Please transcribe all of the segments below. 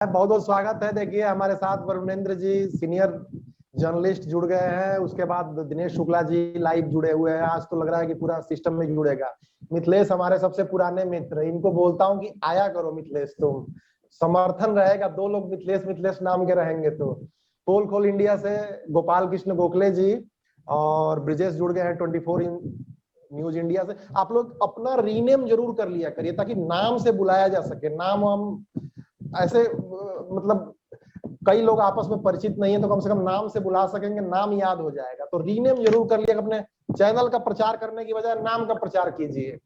बहुत बहुत स्वागत है। देखिए हमारे साथ वरुणेंद्र जी सीनियर जर्नलिस्ट जुड़ गए हैं। उसके बाद दिनेश शुक्ला जी लाइव जुड़े हुए हैं। आज तो लग रहा है कि पूरा सिस्टम में जुड़ेगा। मिथिलेश हमारे सबसे पुराने मित्र, इनको बोलता हूँ कि आया करो मिथिलेश, तुम समर्थन रहेगा। दो लोग मिथिलेश मिथिलेश नाम के रहेंगे तो। पोल खोल इंडिया से गोपाल कृष्ण गोखले जी और ब्रिजेश जुड़ गए हैं 24 न्यूज इंडिया से। आप लोग अपना रीनेम जरूर कर लिया करिए ताकि नाम से बुलाया जा सके। नाम हम ऐसे मतलब कई लोग आपस में परिचित नहीं है तो कम से कम नाम से बुला सकेंगे, नाम याद हो जाएगा। तो रीनेम जरूर कर लिया। अपने चैनल का प्रचार करने की बजाय नाम का प्रचार कीजिए।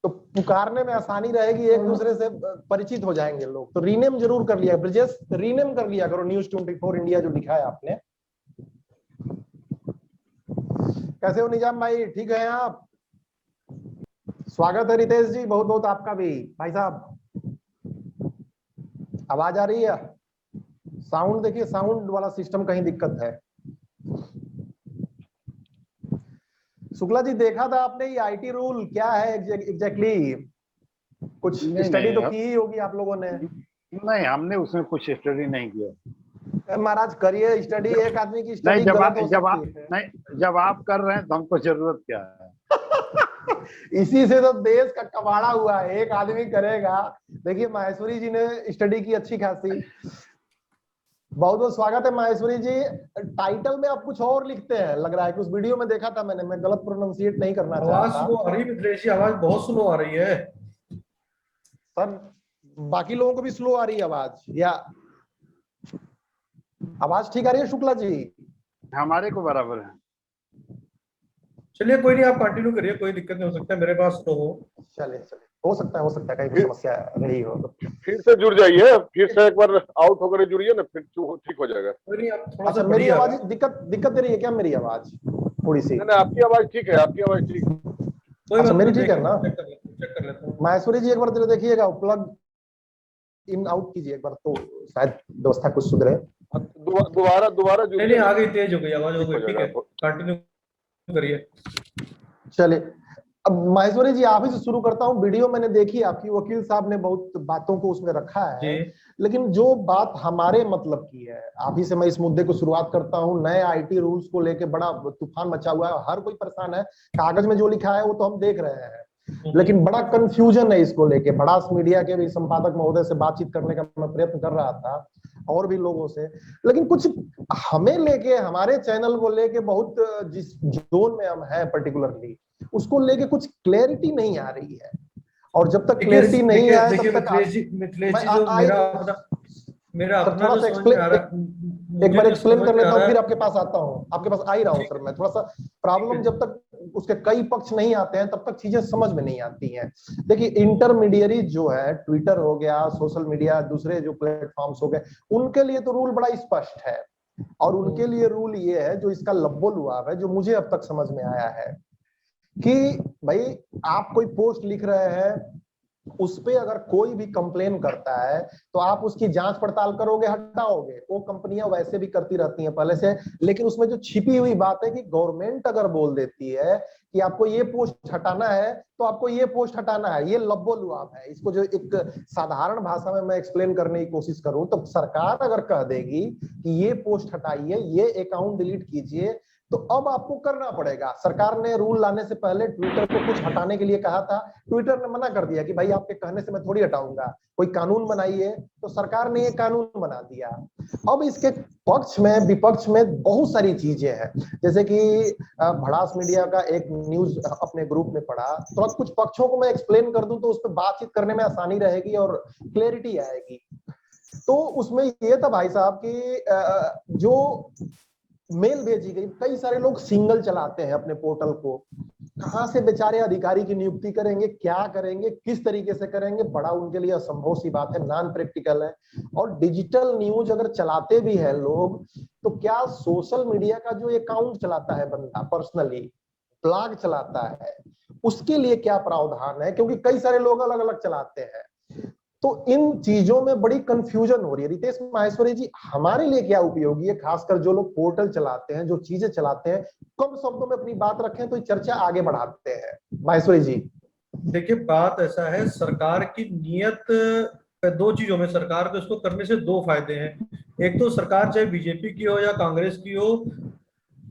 तो पुकारने में आसानी रहेगी, एक दूसरे से परिचित हो जाएंगे लोग। तो रीनेम जरूर कर लिया। ब्रिजेश रीनेम कर लिया करो न्यूज 24 इंडिया जो लिखा है आपने। कैसे हो निजाम भाई, ठीक है आप? स्वागत है रितेश जी, बहुत बहुत आपका भी। भाई साहब आवाज आ रही है? साउंड देखिए, साउंड वाला सिस्टम कहीं दिक्कत है। शुक्ला जी देखा था आपने ये आईटी रूल क्या है एग्जैक्टली? कुछ नहीं स्टडी तो नहीं की ही होगी आप लोगों ने। नहीं, हमने उसमें कुछ स्टडी नहीं किया। महाराज करिए स्टडी, एक आदमी की नहीं, स्टडी गलत हो सकती है। जब आप कर रहे हैं तो हमको जरूरत क्या है? इसी से तो देश का कबाड़ा हुआ है, एक आदमी करेगा। देखिए माहेश्वरी जी ने स्टडी की अच्छी खासी। बहुत बहुत स्वागत है माहेश्वरी जी। टाइटल में आप कुछ और लिखते हैं लग रहा है कि उस वीडियो में देखा था मैंने। मैं गलत प्रोनाउंसिएट नहीं करना आवाज चाहता स्लो आ रही है मिथिलेश जी, आवाज बहुत स्लो आ रही है सर। बाकी लोगों को भी स्लो आ रही है आवाज, या आवाज ठीक आ रही है शुक्ला जी? हमारे को बराबर है। चलिए कोई नहीं, आप कंटिन्यू करिए, कोई दिक्कत नहीं हो सकता है मेरे पास तो हो। चलिए चलिए, हो सकता है कहीं कोई समस्या रही हो तो। फिर से जुड़ जाइए, फिर से एक बार आउट होकर जुड़िए ना, फिर ठीक हो जाएगा। कोई नहीं, आप थोड़ा अच्छा सा मेरी बढ़िया आवाज दिक्कत दिक्कत दे रही है क्या? मेरी आवाज थोड़ी सी। नहीं नहीं, आपकी आवाज ठीक है, आपकी आवाज ठीक है। कोई अच्छा बात मेरी नहीं, ठीक है ना? चेक कर लेता हूँ। माहेश्वरी जी एक बार जरा देखिएगा, प्लग इन आउट कीजिए एक बार तो शायद व्यवस्था कुछ सुधरे। दोबारा दोबारा नहीं जुड़िए नहीं, ना, आ गई, तेज हो गई आवाज, हो ठीक गई, हो ठीक जाएगा है। आपको। कंटिन्यू करिए। चलिए अब माहेश्वरी जी आप ही से शुरू करता हूँ। वीडियो मैंने देखी आपकी, वकील साहब ने बहुत बातों को उसमें रखा जी है। लेकिन जो बात हमारे मतलब की है, आप ही से मैं इस मुद्दे को शुरुआत करता हूँ। नए आईटी रूल्स को लेके बड़ा तूफान मचा हुआ है, हर कोई परेशान है। कागज में जो लिखा है वो तो हम देख रहे हैं, लेकिन बड़ा कंफ्यूजन है इसको लेके। बड़ास मीडिया के भी संपादक महोदय से बातचीत करने का मैं प्रयत्न कर रहा था और भी लोगों से, लेकिन कुछ हमें लेके, हमारे चैनल को लेके बहुत, जिस जोन में हम हैं पर्टिकुलरली, उसको लेके कुछ क्लैरिटी नहीं आ रही है। और जब तक क्लैरिटी नहीं आए देखिए तब तक मिथिलेश मैं जी, जो मेरा सर अपना थोड़ा जो सा समझ में आ रहा है, एक बार मुझे जो एक्सप्लेन समझ कर में आ लेता हूँ रहा फिर है। आपके पास आता हूँ। आपके पास आ ही रहा हूँ ठीक सर है, मैं। थोड़ा सा ठीक प्रॉब्लम है। जब तक उसके कई पक्ष नहीं आते हैं तब तक चीजें समझ में नहीं आती हैं। देखिए इंटरमीडियरी जो है, ट्विटर हो गया, सोशल मीडिया, दूसरे जो प्लेटफॉर्म्स हो गए, उनके लिए तो रूल बड़ा स्पष्ट है। और उनके लिए रूल ये है, जो इसका लब्बो लुआब है, जो मुझे अब तक समझ में आया है, कि भाई आप कोई पोस्ट लिख रहे हैं, उस पे अगर कोई भी कंप्लेन करता है तो आप उसकी जांच पड़ताल करोगे, हटाओगे। वो कंपनियां वैसे भी करती रहती हैं पहले से। लेकिन उसमें जो छिपी हुई बात है कि गवर्नमेंट अगर बोल देती है कि आपको ये पोस्ट हटाना है तो आपको ये पोस्ट हटाना है, ये लब्बो लुआब है। इसको जो एक साधारण भाषा में मैं एक्सप्लेन करने की कोशिश करूं तो सरकार अगर कह देगी कि ये पोस्ट हटाइए, ये अकाउंट डिलीट कीजिए, तो अब आपको करना पड़ेगा। सरकार ने रूल लाने से पहले ट्विटर को कुछ हटाने के लिए कहा था, ट्विटर ने मना कर दिया कि भाई आपके कहने से मैं थोड़ी हटाऊंगा, कोई कानून बनाइए। तो सरकार ने ये कानून बना दिया। अब इसके पक्ष में विपक्ष में बहुत सारी चीजें हैं, जैसे कि भड़ास मीडिया का एक न्यूज अपने ग्रुप में पढ़ा, तो अब कुछ पक्षों को मैं एक्सप्लेन कर दूं तो उस पर बातचीत करने में आसानी रहेगी और क्लैरिटी आएगी। तो उसमें ये था भाई साहब कि जो मेल भेजी गई, कई सारे लोग सिंगल चलाते हैं अपने पोर्टल को, कहां से बेचारे अधिकारी की नियुक्ति करेंगे, क्या करेंगे, किस तरीके से करेंगे, बड़ा उनके लिए असंभव सी बात है, नॉन प्रैक्टिकल है। और डिजिटल न्यूज अगर चलाते भी हैं लोग, तो क्या सोशल मीडिया का जो अकाउंट चलाता है बंदा पर्सनली, ब्लॉग चलाता है, उसके लिए क्या प्रावधान है? क्योंकि कई सारे लोग अलग अलग चलाते हैं। तो इन चीजों में बड़ी कंफ्यूजन हो रही है। रितेश माहेश्वरी जी हमारे लिए क्या उपयोगी है, खासकर जो लोग पोर्टल चलाते हैं, जो चीजें चलाते हैं, कम शब्दों में अपनी बात रखें तो चर्चा आगे बढ़ाते हैं। माहेश्वरी जी देखिए बात ऐसा है, सरकार की नीयत दो चीजों में सरकार को इसको करने से दो फायदे हैं। एक तो सरकार चाहे बीजेपी की हो या कांग्रेस की हो,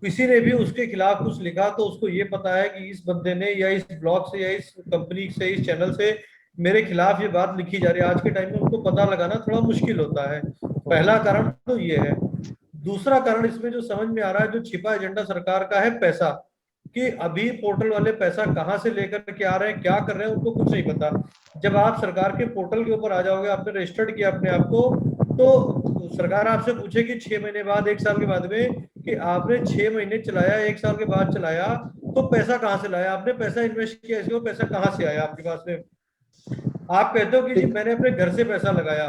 किसी ने भी उसके खिलाफ कुछ लिखा तो उसको ये पता है कि इस बंदे ने या इस ब्लॉग से या इस कंपनी से इस चैनल से मेरे खिलाफ ये बात लिखी जा रही है। आज के टाइम में उनको पता लगाना थोड़ा मुश्किल होता है। पहला कारण तो ये है। दूसरा कारण इसमें जो समझ में आ रहा है, जो छिपा एजेंडा सरकार का है, पैसा। कि अभी पोर्टल वाले पैसा कहाँ से लेकर के आ रहे हैं, क्या कर रहे हैं, उनको कुछ नहीं पता। जब आप सरकार के पोर्टल के ऊपर आ जाओगे, आपने रजिस्टर्ड किया अपने आप को, तो सरकार आपसे पूछेगी 6 महीने बाद, 1 साल के बाद में, कि आपने 6 महीने चलाया, 1 साल के बाद चलाया, तो पैसा कहाँ से लाया, आपने पैसा इन्वेस्ट किया, इसको पैसा कहाँ से आया आपके पास में। आप कहते हो कि जी मैंने अपने घर से पैसा लगाया,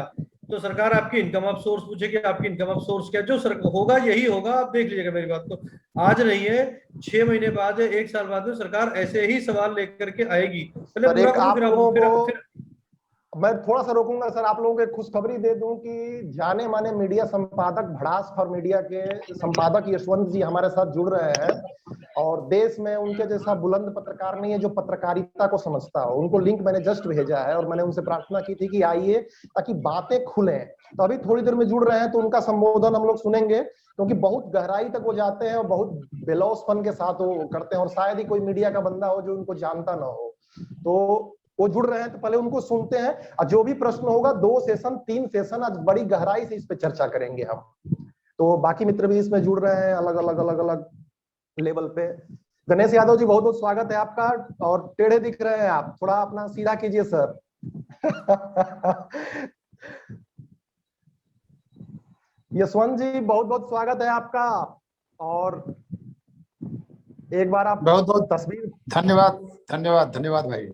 तो सरकार आपकी इनकम ऑफ सोर्स पूछेगी, आपकी इनकम ऑफ सोर्स क्या, जो होगा यही होगा, आप देख लीजिएगा मेरी बात को। आज नहीं है, 6 महीने बाद, 1 साल बाद में सरकार ऐसे ही सवाल लेकर के आएगी। पहले सर पूरा एक करो, आप फिर लोगों फिर को मैं थोड़ा सा रोकूंगा सर, आप लोगों को एक खुशखबरी दे दूं कि जाने माने मीडिया संपादक, भड़ास फॉर मीडिया के संपादक यशवंत जी हमारे साथ जुड़ रहे हैं। और देश में उनके जैसा बुलंद पत्रकार नहीं है जो पत्रकारिता को समझता हो। उनको लिंक मैंने जस्ट भेजा है और मैंने उनसे प्रार्थना की थी कि आइए ताकि बातें खुलें। तो अभी थोड़ी देर में जुड़ रहे हैं, तो उनका संबोधन हम लोग सुनेंगे, क्योंकि बहुत गहराई तक वो जाते हैं और बहुत बेलौसपन के साथ वो करते हैं, और शायद ही कोई मीडिया का बंदा हो जो उनको जानता ना हो। तो वो जुड़ रहे हैं, तो पहले उनको सुनते हैं, और जो भी प्रश्न होगा 2 सेशन 3 सेशन आज बड़ी गहराई से इस पे चर्चा करेंगे हम। तो बाकी मित्र भी इसमें जुड़ रहे हैं अलग अलग अलग अलग लेवल पे। गणेश यादव जी बहुत बहुत स्वागत है आपका। और टेढ़े दिख रहे हैं आप, थोड़ा अपना सीधा कीजिए सर। यशवंत जी बहुत बहुत स्वागत है आपका। और एक बार आप बहुत बहुत तस्वीर, धन्यवाद धन्यवाद धन्यवाद भाई।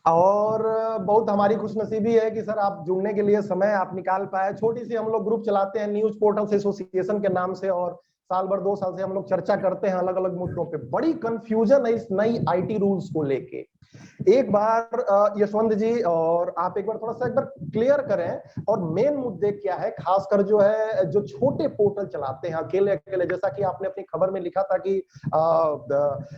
और बहुत हमारी खुशनसीबी है कि सर आप जुड़ने के लिए समय आप निकाल पाए। छोटी सी हम लोग ग्रुप चलाते हैं न्यूज पोर्टल्स एसोसिएशन के नाम से, और साल भर 2 साल से हम लोग चर्चा करते हैं अलग अलग मुद्दों पे। बड़ी कंफ्यूजन है इस नई आईटी रूल्स को लेके। एक बार यशवंत जी और आप एक बार थोड़ा सा एक बार क्लियर करें, और मेन मुद्दे क्या है, खासकर जो है जो छोटे पोर्टल चलाते हैं अकेले अकेले, जैसा कि आपने अपनी खबर में लिखा था कि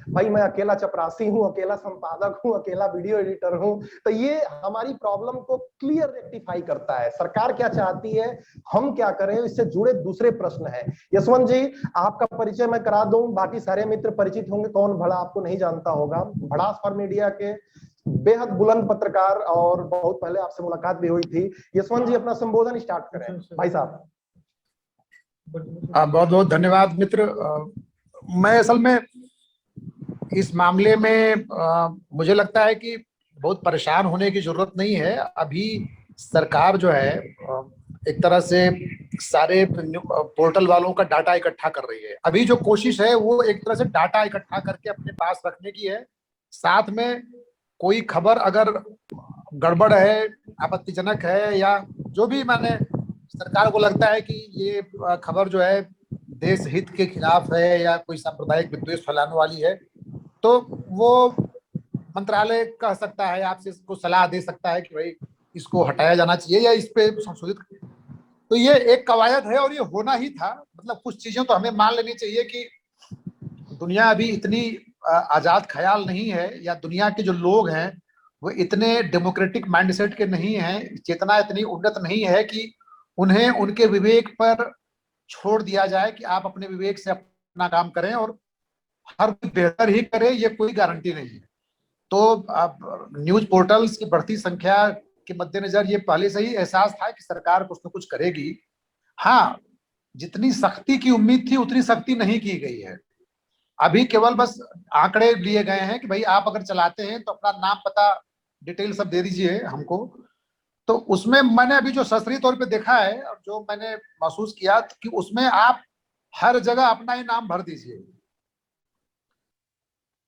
भाई मैं अकेला चपरासी हूं, अकेला संपादक हूं, अकेला वीडियो एडिटर हूं। तो ये हमारी प्रॉब्लम को क्लियर रेक्टिफाई करता है। सरकार क्या चाहती है, हम क्या करें, इससे जुड़े दूसरे प्रश्न है। यशवंत जी आपका परिचय मैं करा दूं, बाकी सारे मित्र परिचित होंगे, कौन भड़ा आपको नहीं जानता होगा। भड़ास फॉर मीडिया के बेहद बुलंद पत्रकार, और बहुत पहले आपसे मुलाकात भी हुई थी। यशवंत जी अपना संबोधन स्टार्ट करें भाई साहब। बहुत बहुत धन्यवाद मित्र। मैं असल में इस मामले में मुझे लगता है कि बहुत परेशान होने की जरूरत नहीं है। अभी सरकार जो है एक तरह से सारे पोर्टल वालों का डाटा इकट्ठा कर रही है। अभी जो कोशिश है वो एक तरह से डाटा इकट्ठा करके अपने पास रखने की है। साथ में कोई खबर अगर गड़बड़ है, आपत्तिजनक है, या जो भी माने सरकार को लगता है कि ये खबर जो है देश हित के खिलाफ है या कोई सांप्रदायिक विद्वेष फैलाने वाली है, तो वो मंत्रालय कह सकता है, आपसे इसको सलाह दे सकता है कि भाई इसको हटाया जाना चाहिए या इस पे संशोधित। तो ये एक कवायद है और ये होना ही था। मतलब कुछ चीजें तो हमें मान लेनी चाहिए कि दुनिया अभी इतनी आजाद ख्याल नहीं है, या दुनिया के जो लोग हैं वो इतने डेमोक्रेटिक माइंडसेट के नहीं हैं, चेतना इतनी उन्नत नहीं है कि उन्हें उनके विवेक पर छोड़ दिया जाए कि आप अपने विवेक से अपना काम करें और हर कोई बेहतर ही करे, ये कोई गारंटी नहीं है। तो अब न्यूज पोर्टल्स की बढ़ती संख्या के मद्देनजर ये पहले से ही एहसास था कि सरकार कुछ न कुछ करेगी। हाँ, जितनी सख्ती की उम्मीद थी उतनी सख्ती नहीं की गई है। अभी केवल बस आंकड़े लिए गए हैं कि भाई आप अगर चलाते हैं तो अपना नाम पता डिटेल सब दे दीजिए हमको। तो उसमें मैंने अभी जो शास्त्रीय तौर पे देखा है और जो मैंने महसूस किया कि उसमें आप हर जगह अपना ही नाम भर दीजिए।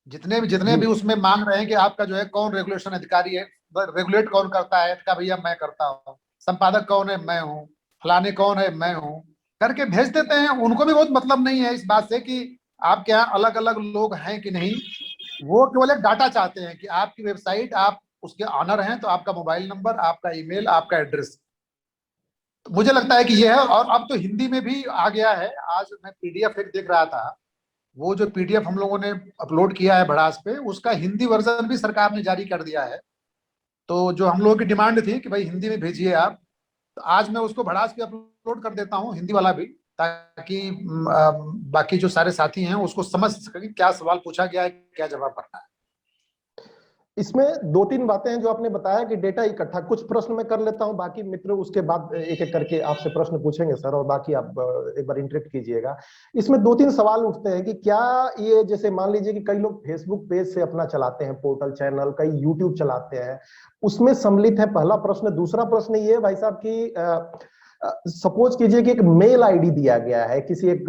जितने भी उसमें मांग रहे हैं कि आपका जो है कौन रेगुलेशन अधिकारी है, रेगुलेट कौन करता है, का भैया मैं करता हूँ, संपादक कौन है, मैं हूँ, फलाने कौन है, मैं हूँ, करके भेज देते हैं। उनको भी बहुत मतलब नहीं है इस बात से कि आपके यहाँ अलग अलग लोग हैं कि नहीं। वो केवल एक डाटा चाहते हैं कि आपकी वेबसाइट, आप उसके ऑनर हैं तो आपका मोबाइल नंबर, आपका ईमेल, आपका एड्रेस। तो मुझे लगता है कि ये है। और अब तो हिंदी में भी आ गया है। आज मैं पीडीएफ एक देख रहा था, वो जो पीडीएफ हम लोगों ने अपलोड किया है भड़ास पे, उसका हिंदी वर्जन भी सरकार ने जारी कर दिया है। तो जो हम लोगों की डिमांड थी कि भाई हिंदी में भेजिए आप, तो आज मैं उसको भड़ास के अपलोड कर देता हूँ, हिंदी वाला भी, ताकि बाकी जो सारे साथी हैं उसको समझ सके कि क्या सवाल पूछा गया है, क्या जवाब करना है। इसमें दो तीन बातें हैं जो आपने बताया कि डेटा इकट्ठा, कुछ प्रश्न मैं कर लेता हूं, बाकी मित्र उसके बाद एक एक करके आपसे प्रश्न पूछेंगे सर, और बाकी आप एक बार इंटरेक्ट कीजिएगा। इसमें दो तीन सवाल उठते हैं कि क्या ये, जैसे मान लीजिए कि कई लोग फेसबुक पेज से अपना चलाते हैं पोर्टल चैनल, कई यूट्यूब चलाते हैं, उसमें सम्मिलित है, पहला प्रश्न। दूसरा प्रश्न ये भाई साहब की सपोज कीजिए कि एक मेल आईडी दिया गया है, किसी एक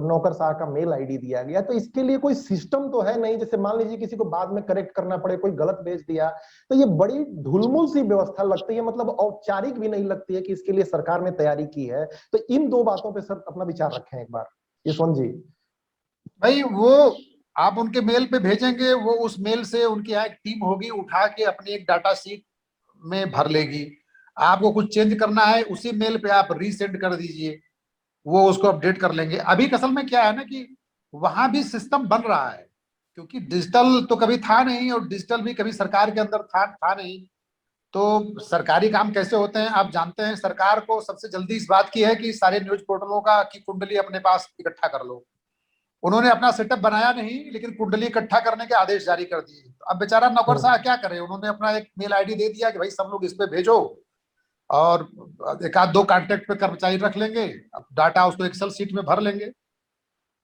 नौकरशाह का मेल आईडी दिया गया, तो इसके लिए कोई सिस्टम तो है नहीं, जैसे मान लीजिए किसी को बाद में करेक्ट करना पड़े, कोई गलत भेज दिया, तो ये बड़ी ढुलमुल सी व्यवस्था लगती है, मतलब औपचारिक भी नहीं लगती है कि इसके लिए सरकार ने तैयारी की है। तो इन दो बातों पे सर अपना विचार रखें एक बार, यशवंत जी। भाई वो आप उनके मेल पे भेजेंगे, वो उस मेल से उनकी यहाँ एक टीम होगी, उठा के अपनी एक डाटा शीट में भर लेगी। आपको कुछ चेंज करना है उसी मेल पे आप रीसेंड कर दीजिए, वो उसको अपडेट कर लेंगे। अभी असल में क्या है ना कि वहां भी सिस्टम बन रहा है, क्योंकि डिजिटल तो कभी था नहीं और डिजिटल भी कभी सरकार के अंदर था नहीं। तो सरकारी काम कैसे होते हैं आप जानते हैं। सरकार को सबसे जल्दी इस बात की है कि सारे न्यूज पोर्टलों का की कुंडली अपने पास इकट्ठा कर लो। उन्होंने अपना सेटअप बनाया नहीं, लेकिन कुंडली इकट्ठा करने के आदेश जारी कर दिए। तो अब बेचारा नौकरशाह क्या करे, उन्होंने अपना एक मेल आईडी दे दिया कि भाई सब लोग इस पे भेजो, और एक आध दो कांटेक्ट पे कर्मचारी रख लेंगे, अब डाटा उसको एक्सेल सीट में भर लेंगे।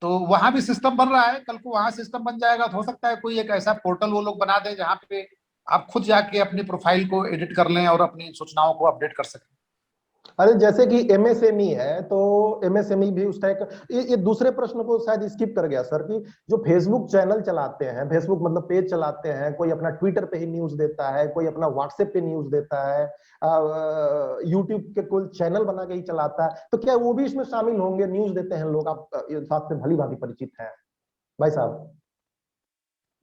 तो वहां भी सिस्टम बन रहा है, कल को वहां सिस्टम बन जाएगा तो हो सकता है कोई एक ऐसा पोर्टल वो लोग बना दें जहाँ पे आप खुद जाके अपनी प्रोफाइल को एडिट कर लें और अपनी सूचनाओं को अपडेट कर सकें। अरे जैसे कि एमएसएमई है, तो एमएसएमई भी उसका एक, ये दूसरे प्रश्न को शायद स्किप कर गया सर, कि जो फेसबुक चैनल चलाते हैं, फेसबुक मतलब पेज चलाते हैं, कोई अपना ट्विटर पे ही न्यूज देता है, कोई अपना व्हाट्सएप पे न्यूज देता है, यूट्यूब के कोई चैनल बना के ही चलाता है, तो क्या वो भी इसमें शामिल होंगे? न्यूज देते हैं लोग, आप इस बात से भली भांति परिचित हैं भाई साहब।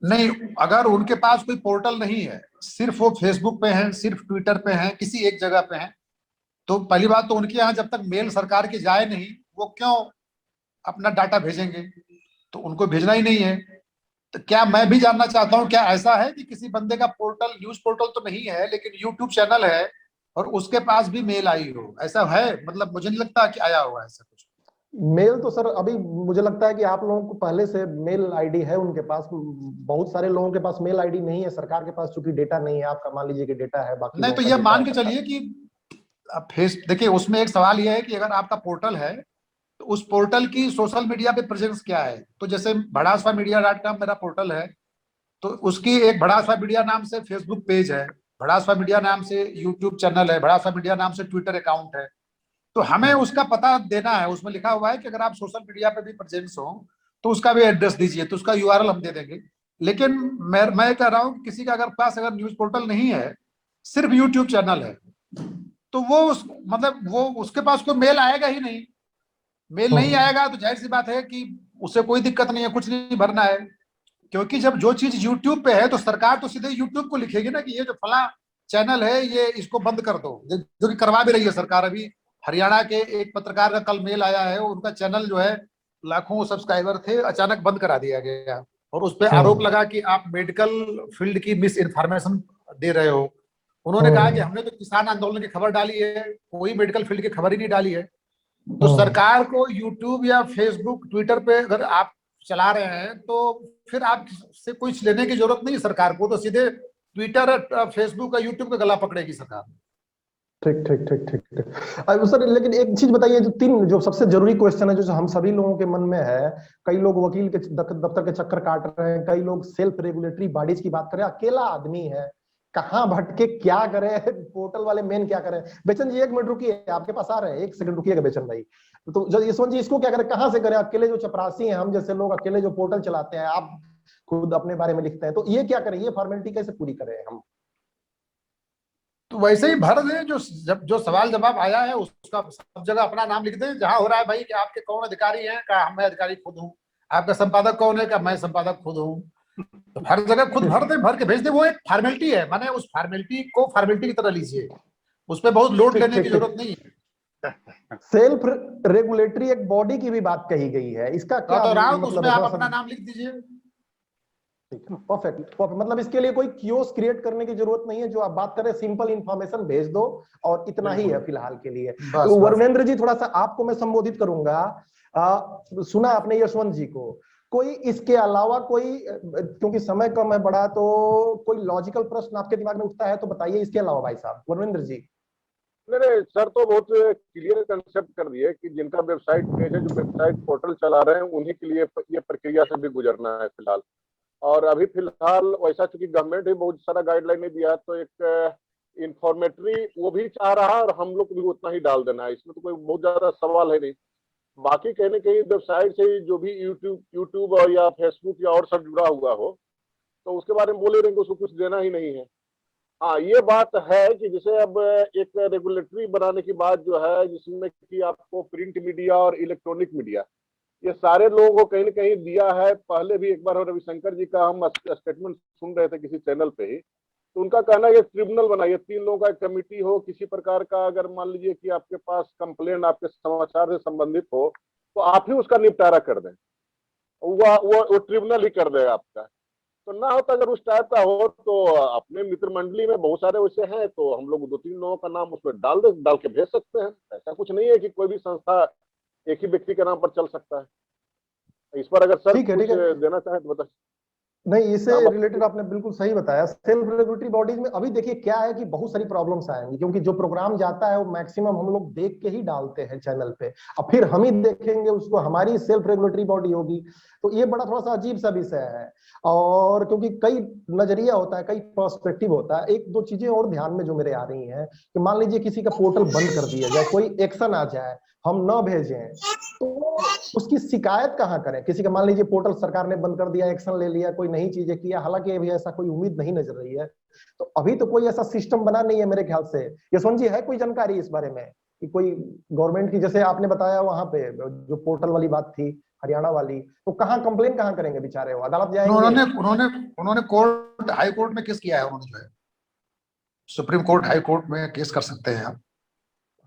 नहीं, अगर उनके पास कोई पोर्टल नहीं है, सिर्फ वो फेसबुक पे हैं, सिर्फ ट्विटर पे हैं, किसी एक जगह पे हैं, तो पहली बात तो उनके यहाँ जब तक मेल सरकार की जाए नहीं, वो क्यों अपना डाटा भेजेंगे? तो उनको भेजना ही नहीं है। तो क्या मैं भी जानना चाहता हूँ, क्या ऐसा है कि किसी बंदे का पोर्टल, न्यूज पोर्टल तो नहीं है लेकिन यूट्यूब चैनल है और उसके पास भी मेल आई हो? ऐसा है? मतलब मुझे नहीं लगता कि आया होगा ऐसा कुछ। मेल तो सर अभी मुझे लगता है कि आप लोगों को पहले से मेल आईडी है उनके पास, बहुत सारे लोगों के पास मेल आईडी नहीं है, सरकार के पास चूंकि डेटा नहीं है, आपका मान लीजिए कि डेटा है, बाकी नहीं, तो लोगों ये का मान के डेटा है। चलिए कि फेस, देखिए उसमें एक सवाल यह है कि अगर आपका पोर्टल है तो उस पोर्टल की सोशल मीडिया पे प्रेजेंस क्या है। तो जैसे भड़ासवामीडिया.com मेरा पोर्टल है, तो उसकी एक भड़ासवा मीडिया नाम से फेसबुक पेज है, भड़ासवा मीडिया नाम से यूट्यूब चैनल है, भड़ासवा मीडिया नाम से ट्विटर अकाउंट है। तो हमें उसका पता देना है, उसमें लिखा हुआ है कि अगर आप सोशल मीडिया पे भी प्रेजेंस हो तो उसका भी एड्रेस दीजिए, तो उसका यूआरएल हम दे देंगे। लेकिन मैं कह रहा हूँ कि किसी का अगर पास अगर न्यूज पोर्टल नहीं है, सिर्फ यूट्यूब चैनल है, तो वो मतलब वो उसके पास कोई मेल आएगा ही नहीं। मेल नहीं आएगा तो जाहिर सी बात है कि उसे कोई दिक्कत नहीं है, कुछ नहीं भरना है। क्योंकि जब जो चीज यूट्यूब पे है तो सरकार तो सीधे यूट्यूब को लिखेगी ना कि ये जो फला चैनल है ये इसको बंद कर दो, जो कि करवा भी रही है सरकार। अभी हरियाणा के एक पत्रकार का कल मेल आया है, उनका चैनल जो है लाखों सब्सक्राइबर थे, अचानक बंद करा दिया गया, और उस पर आरोप लगा कि आप मेडिकल फील्ड की मिस इन्फॉर्मेशन दे रहे हो। उन्होंने कहा कि हमने तो किसान आंदोलन की खबर डाली है, कोई मेडिकल फील्ड की खबर ही नहीं डाली है। तो सरकार को यूट्यूब या फेसबुक ट्विटर पे अगर आप चला रहे हैं तो फिर आप से कुछ लेने की जरूरत नहीं है सरकार को, तो सीधे ट्विटर, फेसबुक या यूट्यूब का गला पकड़ेगी सरकार। ठीक ठीक ठीक ठीक ठीक। अब सर लेकिन एक चीज बताइए, जो तीन जो सबसे जरूरी क्वेश्चन है जो हम सभी लोगों के मन में है, कई लोग वकील के दफ्तर के चक्कर काट रहे हैं, कई लोग सेल्फ रेगुलेटरी बॉडीज की बात करें, अकेला आदमी है, कहाँ भटके, क्या करे, पोर्टल वाले मेन क्या करें? बेचन जी एक मिनट रुकिए, आपके पास आ रहे हैं, एक सेकंड रुकिएगा बेचन भाई। तो जो यशवंत जी इसको क्या करें, कहाँ से करें? अकेले जो चपरासी हैं, हम जैसे लोग अकेले जो पोर्टल चलाते हैं, आप खुद अपने बारे में लिखते हैं, तो ये क्या करें, ये फॉर्मेलिटी कैसे पूरी करें हम? तो वैसे ही भर दें, जो सवाल जवाब आया है उसका सब जगह अपना नाम लिख दें, जहां हो रहा है भाई कि आपके कौन अधिकारी हैं, का मैं अधिकारी खुद हूँ, आपका संपादक कौन है, का मैं संपादक खुद हूँ। तो हर जगह खुद भर दे, भर के भेज दे। वो एक फॉर्मेलिटी है, माने उस फॉर्मेलिटी को फॉर्मेलिटी की तरह लीजिए, उस पर बहुत लोड लेने की जरूरत नहीं है। सेल्फ रेगुलेटरी एक बॉडी की भी बात कही गई है, इसका क्या तो राव मतलब उसमें है? आप थोड़ा सा अपना नाम लिख दीजिए। ठीक है, परफेक्ट परफेक्ट। मतलब इसके लिए कोई कियोस्क क्रिएट करने की जरूरत नहीं है, जो आप बात करें सिंपल इंफॉर्मेशन भेज दो और इतना ही है फिलहाल के लिए। बस बस। वरुणेंद्र जी, थोड़ा सा आपको मैं संबोधित करूंगा। सुना आपने यशवंत जी को, कोई इसके अलावा कोई, क्योंकि समय कम है बड़ा, तो कोई लॉजिकल प्रश्न आपके दिमाग में उठता है तो बताइए इसके अलावा भाई साहब, वरुणेंद्र जी। नहीं नहीं सर, तो बहुत क्लियर कंसेप्ट कर दिए कि जिनका वेबसाइट पेज है, जो वेबसाइट पोर्टल चला रहे हैं, उन्हीं के लिए ये प्रक्रिया से भी गुजरना है फिलहाल। और अभी फिलहाल वैसा, चूंकि गवर्नमेंट भी बहुत सारा गाइडलाइन दिया है, तो एक इंफॉर्मेटरी वो भी चाह रहा है और हम लोग को भी उतना ही डाल देना है, इसमें तो कोई बहुत ज्यादा सवाल है नहीं। बाकी कहने कहीं वेबसाइट से जो भी यूट्यूब और या फेसबुक या और सब जुड़ा हुआ हो, तो उसके बारे में बोले रहे कि उसको कुछ देना ही नहीं है। हाँ, ये बात है कि जैसे अब एक रेगुलेटरी बनाने की बात जो है, जिसमें कि आपको प्रिंट मीडिया और इलेक्ट्रॉनिक मीडिया, ये सारे लोगों को कहीं ना कहीं दिया है। पहले भी एक बार रविशंकर जी का हम स्टेटमेंट सुन रहे थे किसी चैनल पे ही, तो उनका कहना है कि ट्रिब्यूनल बनाइए, 3 लोगों का एक कमेटी हो, किसी प्रकार का अगर मान लीजिए कि आपके पास कंप्लेंट आपके समाचार से संबंधित हो, तो आप ही उसका निपटारा कर दें, वो ट्रिब्यूनल ही कर देगा आपका। तो ना हो तो अगर उस टाइप का हो, तो अपने मित्र मंडली में बहुत सारे वैसे हैं, तो हम लोग 2-3 लोगों का नाम उसमें डाल के भेज सकते हैं। ऐसा कुछ नहीं है कि कोई भी संस्था एक ही व्यक्ति के नाम पर चल सकता है। इस पर अगर सर ठीक है, कुछ ठीक है। देना चाहें तो बता। नहीं, इससे रिलेटेड आपने बिल्कुल सही बताया। सेल्फ रेगुलेटरी बॉडीज में अभी देखिए क्या है कि बहुत सारी प्रॉब्लम्स आएंगी, क्योंकि जो प्रोग्राम जाता है वो मैक्सिमम हम लोग देख के ही डालते हैं चैनल पे, और फिर हम ही देखेंगे उसको, हमारी सेल्फ रेगुलेटरी बॉडी होगी। तो ये बड़ा थोड़ा सा अजीब सा विषय है, और क्योंकि कई नजरिया होता है, कई पर्सपेक्टिव होता है। एक दो चीजें और ध्यान में जो मेरे आ रही हैं कि मान लीजिए किसी का पोर्टल बंद कर दिया जाए, कोई एक्शन आ जाए, हम न भेजें, तो उसकी शिकायत कहाँ करें? किसी का मान लीजिए पोर्टल सरकार ने बंद कर दिया, एक्शन ले लिया, कोई नई चीजें किया, हालांकि अभी ऐसा कोई उम्मीद नहीं नजर रही है, तो अभी तो कोई ऐसा सिस्टम बना नहीं है मेरे ख्याल से। यशवंत जी, है कोई जानकारी इस बारे में कि कोई गवर्नमेंट की, जैसे आपने बताया वहां पे जो पोर्टल वाली बात थी हरियाणा वाली, तो कहाँ कंप्लेन कहाँ करेंगे बेचारे? वो अदालत जाएंगे? उन्होंने उन्होंने उन्होंने कोर्ट हाई कोर्ट में केस किया है, उन्होंने जो है सुप्रीम कोर्ट हाई कोर्ट में केस कर सकते हैं आप।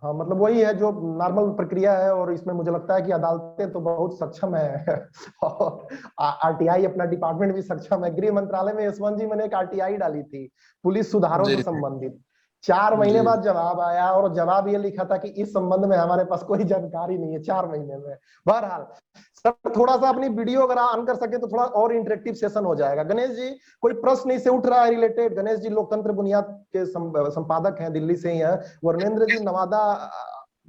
हाँ, मतलब वही है जो नॉर्मल प्रक्रिया है, और इसमें मुझे लगता है कि अदालतें तो बहुत सक्षम है और आरटीआई अपना डिपार्टमेंट भी सक्षम है। गृह मंत्रालय में यशवंत जी मैंने एक आरटीआई डाली थी पुलिस सुधारों जी से संबंधित, 4 महीने जी। बाद जवाब आया, और जवाब ये लिखा था कि इस संबंध में हमारे पास कोई जानकारी नहीं है, 4 महीने में। बहरहाल सर, थोड़ा सा अपनी वीडियो अगर ऑन कर सके तो थोड़ा और इंटरेक्टिव सेशन हो जाएगा। गणेश जी, कोई प्रश्न इससे उठ रहा है रिलेटेड? गणेश जी लोकतंत्र बुनियाद के संपादक हैं, दिल्ली से ही है। वरुणेंद्र जी नवादा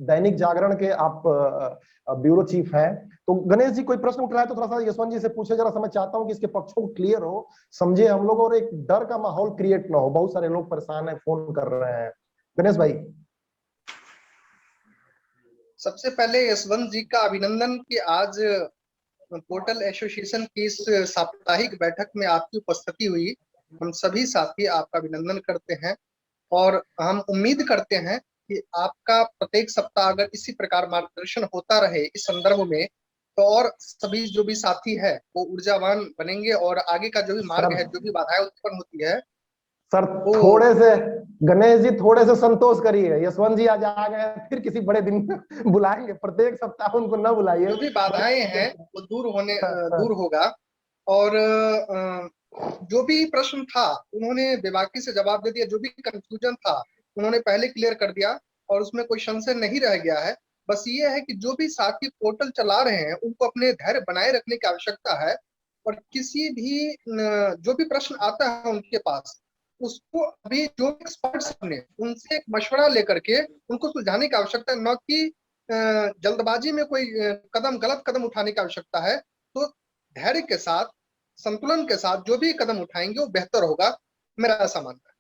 दैनिक जागरण के आप ब्यूरो चीफ हैं। तो गणेश जी, कोई प्रश्न उठ रहा है तो थोड़ा सा यशवंत जी से पूछे जरा सा। मैं चाहता हूं कि इसके पक्षों को क्लियर हो, समझे हम लोग, और एक डर का माहौल क्रिएट ना हो। बहुत सारे लोग परेशान हैं, फोन कर रहे हैं। गणेश भाई। सबसे पहले यशवंत जी का अभिनंदन कि आज पोर्टल एसोसिएशन की इस साप्ताहिक बैठक में आपकी उपस्थिति हुई। हम सभी साथी आपका अभिनंदन करते हैं, और हम उम्मीद करते हैं कि आपका प्रत्येक सप्ताह अगर इसी प्रकार मार्गदर्शन होता रहे इस संदर्भ में, तो और सभी जो भी साथी है वो ऊर्जावान बनेंगे, और आगे का जो भी मार्ग है, जो भी बाधाएं उत्पन्न होती है। सर थोड़े से, गणेश जी थोड़े से संतोष करिए, यशवंत जी आज आ गए, फिर किसी बड़े दिन बुलाएंगे, प्रत्येक सप्ताह उनको न बुलाइए। जो भी बाधाएं हैं वो दूर होगा। और जो भी प्रश्न था उन्होंने बेबाकी से जवाब दे दिया, जो भी कंफ्यूजन था उन्होंने पहले क्लियर कर दिया, और उसमें कोई संशय नहीं रह गया है। बस ये है कि जो भी साथी पोर्टल चला रहे हैं उनको अपने धैर्य बनाए रखने की आवश्यकता है, और किसी भी जो भी प्रश्न आता है उनके पास, उसको अभी जो एक्सपर्ट्स ने उनसे एक मशवरा लेकर के उनको सुलझाने की आवश्यकता है, न कि जल्दबाजी में कोई गलत कदम उठाने की आवश्यकता है। तो धैर्य के साथ, संतुलन के साथ जो भी कदम उठाएंगे वो बेहतर होगा, मेरा ऐसा मानना है।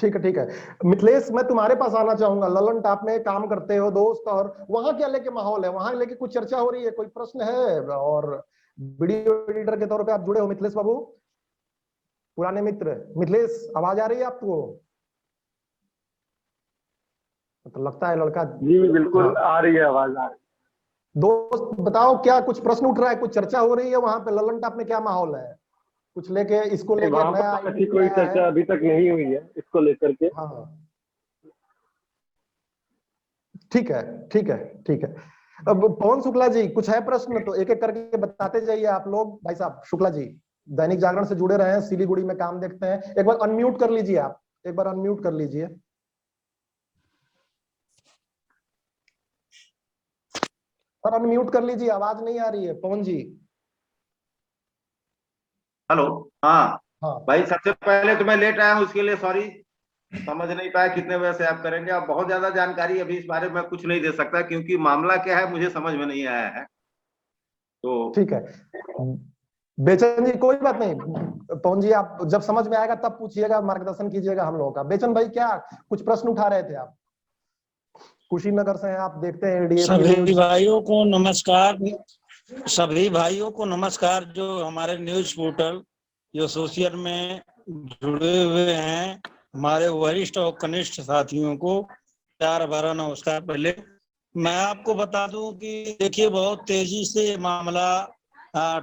ठीक है, ठीक है। मिथिलेश, मैं तुम्हारे पास आना चाहूंगा। ललन टॉप में काम करते हो दोस्त, और वहां क्या लेके माहौल है? वहां लेके कुछ चर्चा हो रही है, कोई प्रश्न है? और वीडियो एडिटर के तौर पे आप जुड़े हो मिथिलेश बाबू, पुराने मित्र। मिथिलेश, आवाज आ रही है आपको? तो लगता है लड़का जी बिल्कुल आ रही है आवाज, आ रही है। दोस्त बताओ, क्या कुछ प्रश्न उठ रहा है, कुछ चर्चा हो रही है वहां पे ललन टॉप में? क्या माहौल है? कुछ लेके, इसको लेके वहां नया पर ऐसी कोई चर्चा अभी तक नहीं हुई है इसको लेकर के। हाँ, ठीक है, ठीक है, ठीक है। अब पवन शुक्ला जी, कुछ है प्रश्न तो एक एक करके बताते जाइए आप लोग। भाई साहब शुक्ला जी। दैनिक जागरण से जुड़े रहे हैं, सिलीगुड़ी में काम देखते हैं। एक बार अनम्यूट कर लीजिए आप, एक बार अनम्यूट कर लीजिए। और अनम्यूट कर लीजिए, आवाज नहीं आ रही है पवन जी। हेलो। हाँ हाँ भाई, सबसे पहले तो मैं लेट आया हूँ, उसके लिए सॉरी। समझ नहीं पाया कितने बजे से आप करेंगे। आप बहुत ज्यादा जानकारी अभी इस बारे में कुछ नहीं दे सकता, क्योंकि मामला क्या है मुझे समझ में नहीं आया है। तो ठीक है बेचन जी, कोई बात नहीं। पवन जी आप जब समझ में आएगा तब पूछिएगा, मार्गदर्शन कीजिएगा हम लोगों का। बेचन भाई क्या कुछ प्रश्न उठा रहे थे आप? कुशीनगर से हैं आप, देखते हैं एडीएफी सभी न्यूज। भाइयों को नमस्कार। सभी भाइयों को नमस्कार जो हमारे न्यूज पोर्टल एसोसिएशन में जुड़े हुए हैं, हमारे वरिष्ठ और कनिष्ठ साथियों को प्यार भरा नमस्कार। पहले मैं आपको बता दूं कि देखिए बहुत तेजी से ये मामला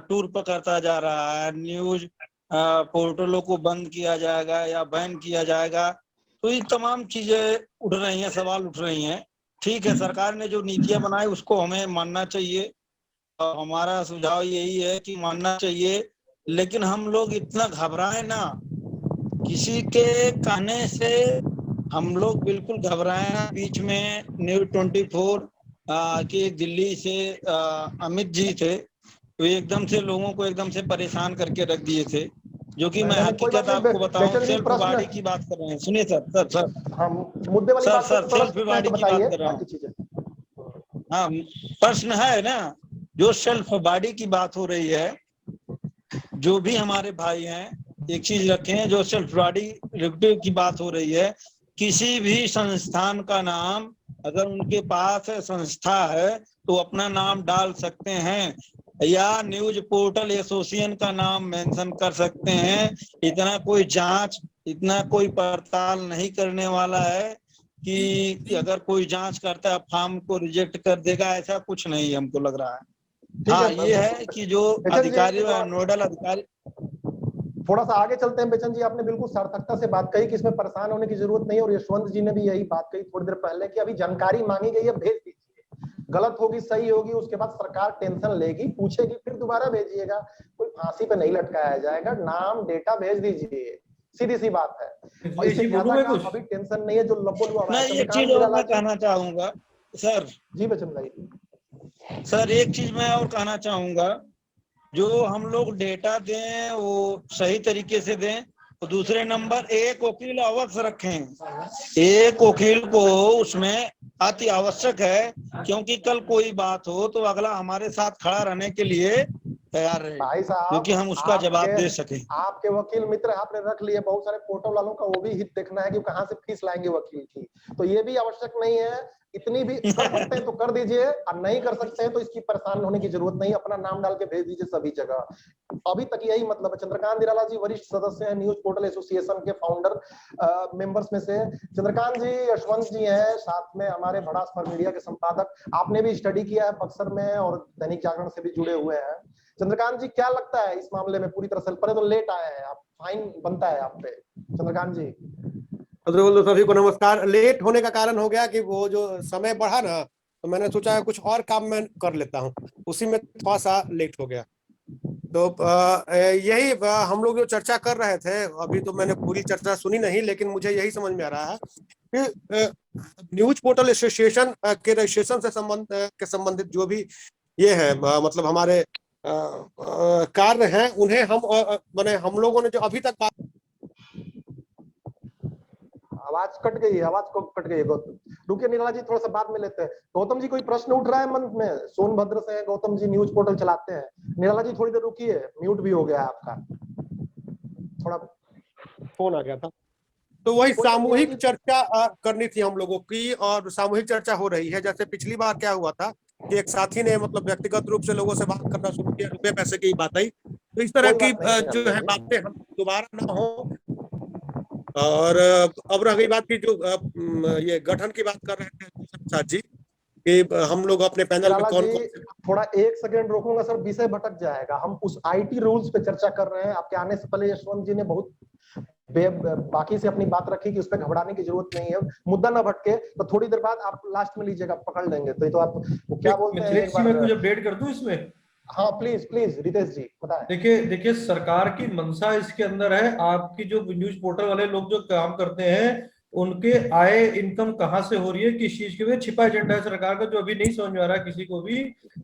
टूर पकड़ता जा रहा है। न्यूज पोर्टलों को बंद किया जाएगा या बैन किया जाएगा, तो ये तमाम चीजें उठ रही हैं, सवाल उठ रही हैं। ठीक है, सरकार ने जो नीतियां बनाई उसको हमें मानना चाहिए, और हमारा सुझाव यही है कि मानना चाहिए, लेकिन हम लोग इतना घबराए ना, किसी के कहने से हम लोग बिल्कुल घबराए ना। बीच में न्यूज 24 के दिल्ली से अमित जी थे, तो एकदम से लोगों को एकदम से परेशान करके रख दिए थे, जो कि मैं हकीकत आपको बताऊं, सेल्फ बॉडी की बात कर रहे हैं। सुनिए सर हाँ मुद्दे वाली बात सर सेल्फ बॉडी की बात कर रहा हूँ। हाँ, प्रश्न है ना, जो सेल्फ बॉडी की बात हो रही है, जो भी हमारे भाई हैं एक चीज रखें, जो सेल्फ बॉडी रिलेटिव की बात हो रही है, किसी भी संस्थान का नाम अगर उनके पास संस्था है तो अपना नाम डाल सकते हैं, या न्यूज पोर्टल एसोसिएशन का नाम मेंशन कर सकते हैं। इतना कोई जांच, इतना कोई पड़ताल नहीं करने वाला है कि अगर कोई जांच करता है फॉर्म को रिजेक्ट कर देगा, ऐसा कुछ नहीं हमको लग रहा है। हाँ, ये है कि जो अधिकारी, नोडल अधिकारी। थोड़ा सा आगे चलते हैं बेचन जी, आपने बिल्कुल सार्थकता से बात कही कि इसमें परेशान होने की जरूरत नहीं है, और यशवंत जी ने भी यही बात कही थोड़ी देर पहले कि अभी जानकारी मांगी गई है, भेज दीजिए, गलत होगी सही होगी उसके बाद सरकार टेंशन लेगी, पूछेगी, फिर दोबारा भेजिएगा, कोई फांसी पे नहीं लटकाया जाएगा, नाम डेटा भेज दीजिए, सीधी सी बात है। और इससे ज्यादा का अभी टेंशन नहीं है। जो लब्बो मैं एक चीज और मैं कहना चाहूंगा सर। जी बचन भाई। सर एक चीज मैं और कहना चाहूंगा, जो हम लोग डेटा दें वो सही तरीके से दें, तो दूसरे नंबर एक वकील अवश्य रखें। एक वकील को उसमें अति आवश्यक है, क्योंकि कल कोई बात हो तो अगला हमारे साथ खड़ा रहने के लिए तैयार रहे, भाई साहब क्योंकि हम उसका जवाब दे सकें। आपके वकील मित्र आपने रख लिए, बहुत सारे पोर्टल वालों का वो भी हित देखना है कि कहां से फीस लाएंगे वकील की, तो ये भी आवश्यक नहीं है। इतनी भी कर सकते हैं तो कर दीजिए, और नहीं कर सकते हैं तो इसकी परेशान होने की जरूरत नहीं, अपना नाम डाल के भेज दीजिए सभी जगह। अभी तक यही मतलब है। चंद्रकांत निराला जी वरिष्ठ सदस्य हैं न्यूज पोर्टल एसोसिएशन के फाउंडर मेंबर्स में से। चंद्रकांत जी, यशवंत जी हैं साथ में हमारे भड़ास पर मीडिया के संपादक, आपने भी स्टडी किया है बक्सर में और दैनिक जागरण से भी जुड़े हुए हैं। चंद्रकांत जी क्या लगता है इस मामले में पूरी तरह से, पहले तो लेट आए हैं आप, फाइन बनता है आप पे। चंद्रकांत जी। सभी को नमस्कार। लेट होने का कारण हो गया कि वो जो समय बढ़ा ना, तो मैंने सोचा कुछ और काम मैं कर लेता हूँ, उसी में थोड़ा सा लेट हो गया। तो यही हम लोग जो चर्चा कर रहे थे, अभी तो मैंने पूरी चर्चा सुनी नहीं, लेकिन मुझे यही समझ में आ रहा है कि न्यूज पोर्टल एसोसिएशन के रजिस्ट्रेशन से संबंधित जो भी ये है, मतलब हमारे कार्य हैं, उन्हें हम माने हम लोगों ने जो अभी तक आवाज कट गई है, आवाज को कट गई है गौतम। रुकिए निराला जी, थोड़ा सा बाद में लेते हैं। गौतम जी कोई प्रश्न उठ रहा है मन में? सोनभद्र से गौतम जी न्यूज पोर्टल चलाते हैं। निराला जी थोड़ी देर रुकिए, म्यूट भी हो गया आपका, थोड़ा फोन आ गया था। तो वही सामूहिक चर्चा करनी थी हम लोगों की, और सामूहिक चर्चा हो रही है। जैसे पिछली बार क्या हुआ था कि एक साथी ने मतलब व्यक्तिगत रूप से लोगों से बात करना शुरू किया, रुपए पैसे की बात आई, तो इस तरह की जो है बातें हम दोबारा ना हो। और अब रह गई बात की जो ये गठन की बात कर रहे थे जी, कि हम लोग अपने पैनल में कौन कौन। थोड़ा एक सेकंड रोकूंगा सर, विषय भटक जाएगा। हम उस आईटी रूल्स पे चर्चा कर रहे हैं। आपके आने से पहले यशवंत जी ने बहुत बाकी से अपनी बात रखी कि उस पर घबराने की जरूरत नहीं है, मुद्दा ना भटके। तो थोड़ी देर बाद आप लास्ट में लीजिएगा, पकड़ लेंगे। तो ये तो आप क्या बोलते हैं, मैं कुछ अपडेट कर दूं इसमें। हाँ प्लीज प्लीज रितेश जी बताएं। देखिए सरकार की मंशा इसके अंदर है। आपकी जो न्यूज पोर्टल वाले लोग जो काम करते हैं, उनके आय इनकम कहाँ से हो रही है, किस चीज के लिए, छिपा एजेंडा है सरकार का, जो अभी नहीं समझ में आ रहा है किसी को भी।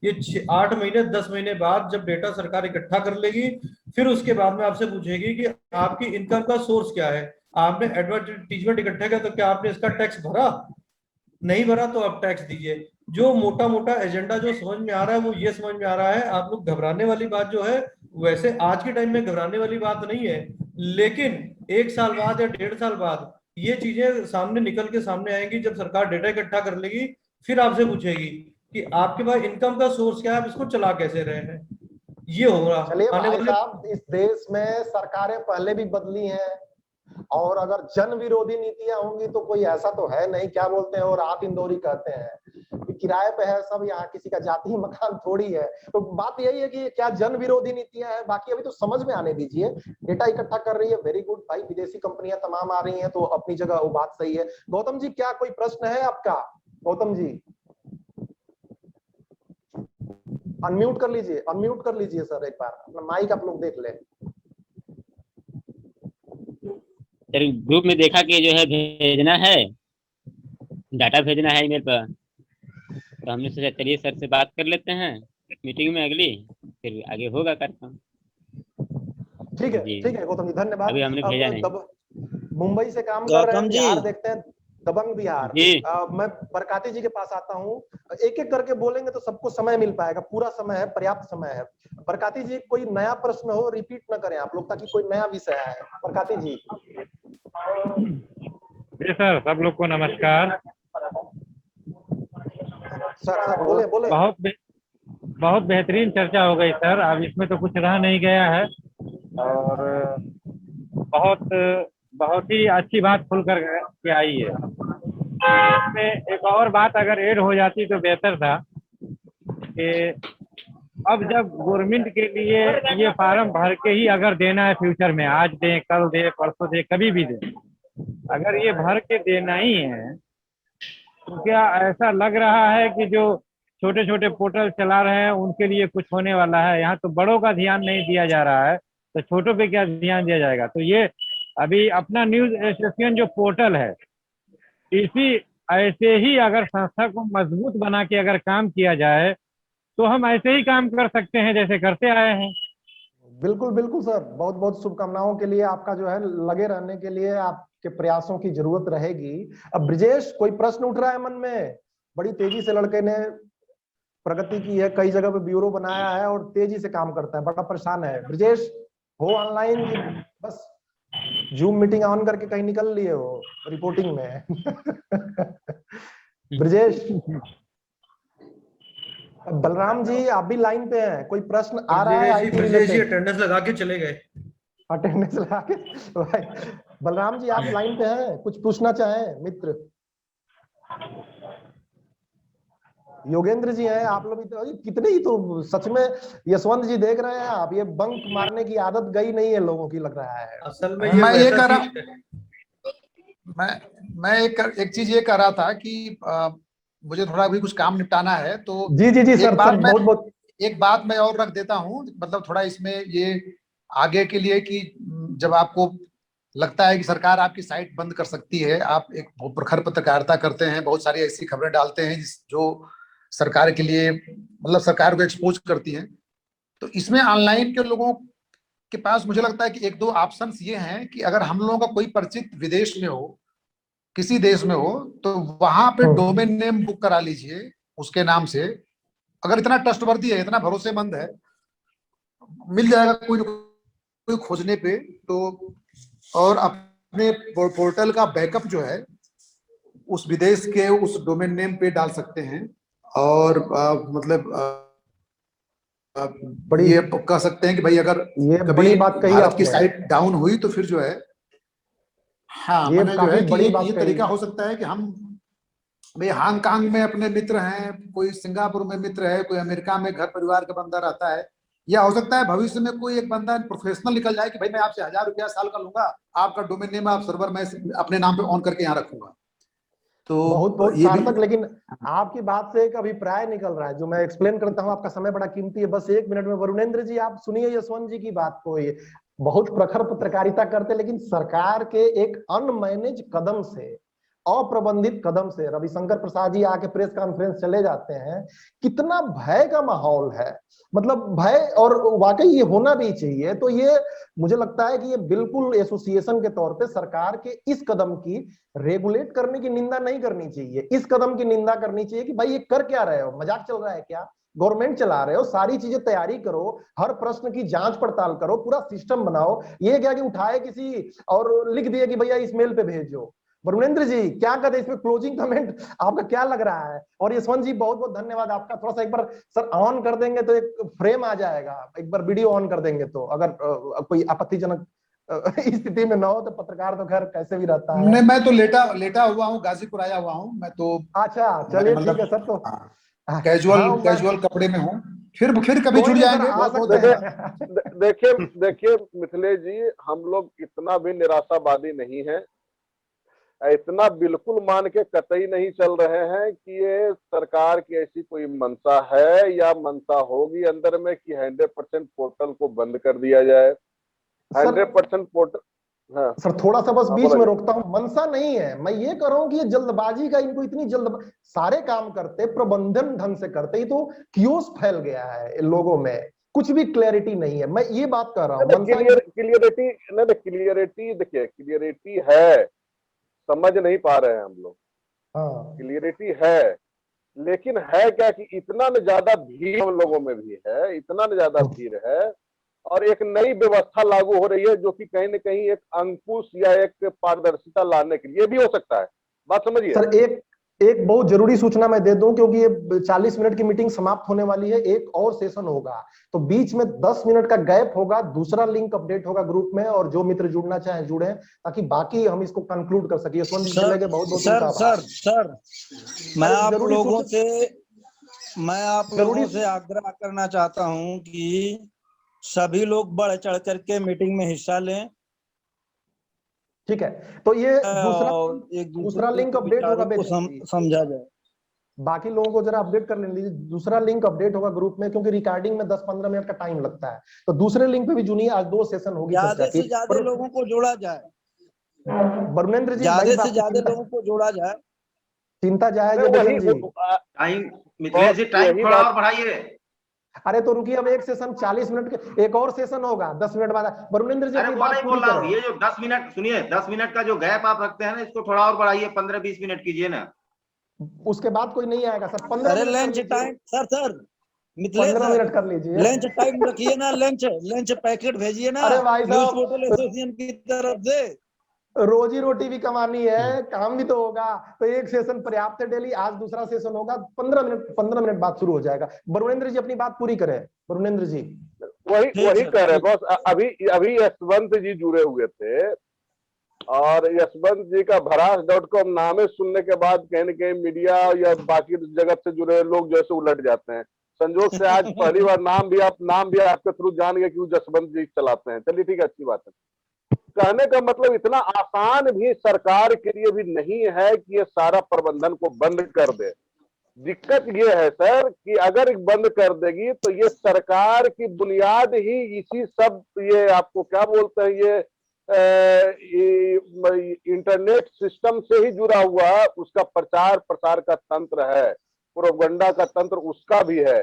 ये 8 महीने 10 महीने बाद जब डेटा सरकार इकट्ठा कर लेगी, फिर उसके बाद में आपसे पूछेगी कि आपकी इनकम का सोर्स क्या है। आपने एडवर्टीजमेंट इकट्ठा किया तो क्या आपने इसका टैक्स भरा? नहीं भरा तो आप टैक्स दीजिए। जो मोटा मोटा एजेंडा जो समझ में आ रहा है वो ये समझ में आ रहा है। आप लोग घबराने वाली बात जो है, वैसे आज के टाइम में घबराने वाली बात नहीं है, लेकिन 1 साल बाद या 1.5 साल बाद ये चीजें सामने निकल के सामने आएंगी, जब सरकार डेटा इकट्ठा कर लेगी, फिर आपसे पूछेगी कि आपके पास इनकम का सोर्स क्या है, आप इसको चला कैसे रहे हैं। ये होगा चलिए आने भाई वाले। साहब, इस देश में सरकारें पहले भी बदली हैं, और अगर जन विरोधी नीतियां होंगी तो कोई ऐसा तो है नहीं, क्या बोलते हैं, और रात इंदौरी कहते हैं कि किराए पे है सब, यहाँ किसी का जाति मकान थोड़ी है। तो बात यही है कि क्या जन विरोधी नीतियां हैं, बाकी अभी तो समझ में आने दीजिए। डेटा इकट्ठा कर रही है, वेरी गुड भाई, विदेशी कंपनियां तमाम आ रही हैं तो अपनी जगह वो बात सही है। गौतम जी क्या कोई प्रश्न है आपका? गौतम जी अनम्यूट कर लीजिए, अनम्यूट कर लीजिए सर, एक बार अपना माइक आप लोग देख ले। सर ग्रुप में देखा कि जो है भेजना है, डाटा भेजना है ईमेल पर, तो हमने सोचा चलिए सर से बात कर लेते हैं मीटिंग में अगली, फिर आगे होगा कार्यक्रम। ठीक है गौतम जी, धन्यवाद। अभी हमने भेजा नहीं। मुंबई से काम कर रहे हैं, गौतम जी। बिहार देखते हैं, दबंग बिहार। जी। मैं बरकाती जी के पास आता हूँ, एक एक करके बोलेंगे तो सबको समय मिल पाएगा, पूरा समय है, पर्याप्त समय है। बरकाती जी कोई नया प्रश्न हो रिपीट न करें आप लोग, ताकि कोई नया विषय आए। बरकाती जी। जी सर, सब लोग को नमस्कार। सर बोले बोले। बहुत बेहतरीन चर्चा हो गई सर, अब इसमें तो कुछ रह नहीं गया है, और बहुत ही अच्छी बात खुल कर के आई है। इसमें एक और बात अगर ऐड हो जाती तो बेहतर था कि अब जब गवर्नमेंट के लिए ये फार्म भर के ही अगर देना है फ्यूचर में, आज दें, कल दें, परसों दें, कभी भी दें, अगर ये भर के देना ही है, तो क्या ऐसा लग रहा है कि जो छोटे छोटे पोर्टल चला रहे हैं उनके लिए कुछ होने वाला है? यहाँ तो बड़ों का ध्यान नहीं दिया जा रहा है, तो छोटों पे क्या ध्यान दिया जाएगा? तो ये अभी अपना न्यूज एसोसिएशन जो पोर्टल है, इसी ऐसे ही अगर संस्था को मजबूत बना के अगर काम किया जाए तो हम ऐसे ही काम कर सकते हैं जैसे करते आए हैं। बिल्कुल बिल्कुल सर, बहुत बहुत शुभकामनाओं के लिए, आपका जो है लगे रहने के लिए आपके प्रयासों की जरूरत रहेगी। अब ब्रिजेश, कोई प्रश्न उठ रहा है मन में? बड़ी तेजी से लड़के ने प्रगति की है, कई जगह पे ब्यूरो बनाया है और तेजी से काम करता है, बड़ा परेशान है। ब्रिजेश हो ऑनलाइन कि बस जूम मीटिंग ऑन करके कहीं निकल लिए हो रिपोर्टिंग में? ब्रिजेश। बलराम जी आप भी लाइन पे हैं, कोई प्रश्न आ रहा है आईटी रिलेटेड? अटेंडेंस लगा के चले गए। अटेंडेंस लगा के बलराम जी आप लाइन पे हैं, कुछ पूछना चाहें मित्र? योगेंद्र जी हैं, आप लोग कितने ही तो सच में यशवंत जी देख रहे हैं आप, ये बंक मारने की आदत गई नहीं है लोगों की, लग रहा है। असल में मैं एक चीज ये कह रहा था कि मुझे थोड़ा भी कुछ काम निपटाना है, तो जी सर, बहुत एक बात मैं और रख देता हूँ, मतलब थोड़ा इसमें ये आगे के लिए कि जब आपको लगता है कि सरकार आपकी साइट बंद कर सकती है, आप एक प्रखर पत्रकारिता करते हैं, बहुत सारी ऐसी खबरें डालते हैं जो सरकार के लिए, मतलब सरकार को एक्सपोज करती हैं, तो इसमें ऑनलाइन के लोगों के पास मुझे लगता है कि एक दो ऑप्शंस ये हैं कि अगर हम लोगों का कोई परिचित विदेश में हो, किसी देश में हो, तो वहां पे डोमेन नेम बुक करा लीजिए उसके नाम से। अगर इतना ट्रस्टवर्दी है, इतना भरोसेमंद है, मिल जाएगा कोई खोजने पे तो। और अपने पोर्टल का बैकअप जो है उस विदेश के उस डोमेन नेम पे डाल सकते हैं, और मतलब बड़ी ये कह सकते हैं कि भाई अगर ये बड़ी बात कही भारत की साइट डाउन हुई तो फिर जो है, हाँ ये जो है कि ये तरीका हो सकता है कि हम भाई हांगकांग में अपने मित्र हैं, कोई सिंगापुर में मित्र है, कोई अमेरिका में घर परिवार का बंदा रहता है, या हो सकता है भविष्य में कोई एक बंदा प्रोफेशनल निकल जाए कि भाई मैं आपसे 1000 रुपया साल का लूंगा, आपका डोमेन नेम आप सर्वर में अपने नाम पे ऑन करके यहाँ रखूंगा। तो बहुत बहुत ये भी सार्थक। लेकिन आपकी बात से एक अभिप्राय निकल रहा है जो मैं एक्सप्लेन करता हूं, आपका समय बड़ा कीमती है, बस 1 मिनट में। वरुणेंद्र जी आप सुनिए यशवंत जी की बात को। ये बहुत प्रखर पत्रकारिता करते, लेकिन सरकार के एक अनमैनेज कदम से, अप्रबंधित कदम से रविशंकर प्रसाद जी आके प्रेस कॉन्फ्रेंस चले जाते हैं। कितना भय का माहौल है, मतलब भय, और वाकई ये होना भी चाहिए। तो ये मुझे लगता है कि ये बिल्कुल एसोसिएशन के तौर पे सरकार के इस कदम की, रेगुलेट करने की निंदा नहीं करनी चाहिए, इस कदम की निंदा करनी चाहिए कि भाई ये कर क्या रहे हो, मजाक चल रहा है क्या? गवर्नमेंट चला रहे हो, सारी चीजें तैयारी करो, हर प्रश्न की जांच पड़ताल करो, पूरा सिस्टम बनाओ। ये क्या कि उठाए किसी और लिख दिए कि भैया इस मेल पे भेजो। वरुणेंद्र जी क्या कहते हैं इसमें, क्लोजिंग कमेंट आपका क्या लग रहा है? और यशवंत जी बहुत बहुत धन्यवाद आपका। थोड़ा सा एक बार सर ऑन कर देंगे तो एक फ्रेम आ जाएगा, एक बार वीडियो ऑन कर देंगे तो, अगर कोई आपत्तिजनक स्थिति में ना हो तो। पत्रकार तो खैर कैसे भी रहता है। नहीं, मैं तो लेटा लेटा हुआ हूँ, गाजीपुर आया हुआ हूँ मैं तो। अच्छा मैं चलिए ठीक मतलब है सर। तो कैजुअल हाँ कैजुअल कपड़े में हूँ। फिर कभी कोई जुड़ नहीं सर, जाएंगे। आ बहुत बहुत सकते धन्यवाद। हैं। देखिए देखिए मिथिलेश जी, हम लोग इतना भी निराशावादी नहीं है, इतना बिल्कुल मान के कतई नहीं चल रहे हैं कि ये सरकार की ऐसी कोई मंशा है या मंशा होगी अंदर में कि 100% पोर्टल को बंद कर दिया जाए। 100% पोर्टल। हाँ सर थोड़ा सा बस हाँ, बीच बोला में जी। रोकता हूं, मनसा नहीं है, मैं ये कर रहा हूं कि ये जल्दबाजी का, इनको इतनी जल्द सारे काम करते, प्रबंधन ढंग से करते ही तो कियोस फैल गया है लोगों में, कुछ भी क्लैरिटी नहीं है, मैं ये बात कर रहा हूँ। मनसा क्लियरिटी नहीं, क्लियरिटी देखिए, क्लियरिटी है, समझ नहीं पा रहे हैं हम लोग। हाँ क्लियरिटी है, लेकिन है क्या कि इतना न ज्यादा भीड़ हम लोगों में भी है, इतना न ज्यादा भीड़ है, और एक नई व्यवस्था लागू हो रही है जो कि कहीं न कहीं एक अंकुश या एक पारदर्शिता लाने के लिए भी हो सकता है। बात समझिए सर, एक एक बहुत जरूरी सूचना मैं दे दूं, क्योंकि ये 40 मिनट की मीटिंग समाप्त होने वाली है, एक और सेशन होगा, तो बीच में 10 मिनट का गैप होगा, दूसरा लिंक अपडेट होगा ग्रुप में, और जो मित्र जुड़ना चाहें जुड़े, ताकि बाकी हम इसको कंक्लूड कर सके। यशवंत जी चले गए, बहुत बहुत उनका आभार। सर मैं अरे आप जरूरी लोगों जरूरी से आग्रह करना चाहता हूं कि सभी लोग बढ़ चढ़ करके मीटिंग में हिस्सा लें, ठीक है। तो ये और एक दूसरा दूसरे लिंक के अपडेट होगा विचारों को बेसिकली, समझा जाए। बाकी लोगों को जरा अपडेट कर लेने दीजिए। दूसरा लिंक अपडेट होगा ग्रुप में, क्योंकि रिकॉर्डिंग में 10-15 मिनट का टाइम लगता है, तो दूसरे लिंक पे भी जुड़िए। आज 2 सेशन होगी चर्चा ज्यादा की। से ज्यादा लोगों को जोड़ा जाए, वरुणेंद्र जी भाई, ज्यादा से आपकी ज्यादा लोगों को जोड़ा जाए। चिंता जायज है नहीं, बच्चन जी। टाइम मिथिलेश जी, टाइम यही थोड़ा बात। और बढ़ाइए। अरे तो रुकिए, अब एक सेशन 40 मिनट के, एक और सेशन होगा 10 मिनट बाद। वरुणेंद्र जी अरे अपनी वो बात नहीं पूरी बोल रहा हूँ, करें। ये जो 10 मिनट सुनिए, 10 मिनट का जो गैप आप रखते हैं ना, इसको थोड़ा और बढ़ाइए, 15-20 मिनट कीजिए ना। उसके बाद कोई नहीं आएगा सर, 15 अरे मिनट कर लंच लीजिए। Time sir Mithilesh 15 sir, minute कर लीजिए। लंच टाइम रखिए ना, लंच पैकेट भेजिए ना अरे भाई न्यूज साहब, पोर्टल एसोसिएशन की तरफ से। रोजी रोटी भी कमानी है, काम भी तो होगा, तो एक सेशन पर्याप्त है डेली। आज दूसरा सेशन होगा, 15 मिनट बाद शुरू हो जाएगा। वरुणेंद्र जी अपनी बात पूरी करें। वरुणेंद्र जी वही कह रहे हैं बॉस। अभी अभी यशवंत जी जुड़े हुए थे, और यशवंत जी का भरास.com नामे सुनने के बाद कहीं न कहीं मीडिया या बाकी जगत से जुड़े लोग जैसे उलट जाते हैं। संजोग से आज पहली बार नाम भी आपके थ्रू जान गए कि यशवंत जी चलाते हैं। चलिए ठीक है, अच्छी बात है। कहने का मतलब इतना आसान भी सरकार के लिए भी नहीं है कि ये सारा प्रबंधन को बंद कर दे। दिक्कत ये है सर कि अगर बंद कर देगी तो ये सरकार की बुनियाद ही इसी सब, ये आपको क्या बोलते हैं, ये इंटरनेट सिस्टम से ही जुड़ा हुआ उसका प्रचार प्रसार का तंत्र है, प्रोपगंडा का तंत्र उसका भी है।